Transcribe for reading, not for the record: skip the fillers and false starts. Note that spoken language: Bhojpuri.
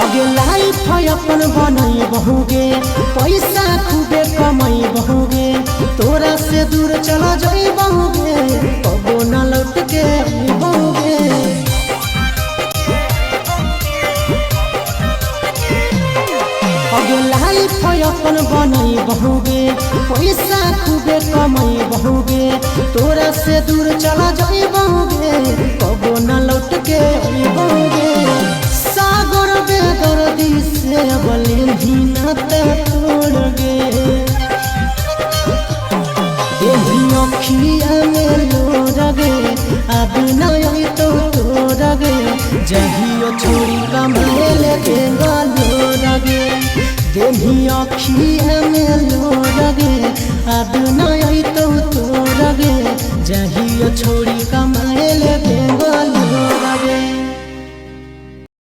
अगे लाइफ अपन बनई बहुगे पैसा खूबे कमाई बहुगे तोरा से दूर चला जाई बहुगे कबो न लौट के बहुगे अगे लाइफ अपन बनई बहुगे पैसा खूबे कमाई बहुगे तोरा से दूर चला जाई बहुगे कबो न लौट के बहुगे सागर बेदर्दी से बले भी नाता तोड़ गे देही अखिया में लोर गे अब नहीं तो तोड़ गे जहियो छोड़ी कमाए लेके लोर गे देही अखिया में लोर गे अब नहीं तो तोड़ गे जहियो छोड़ी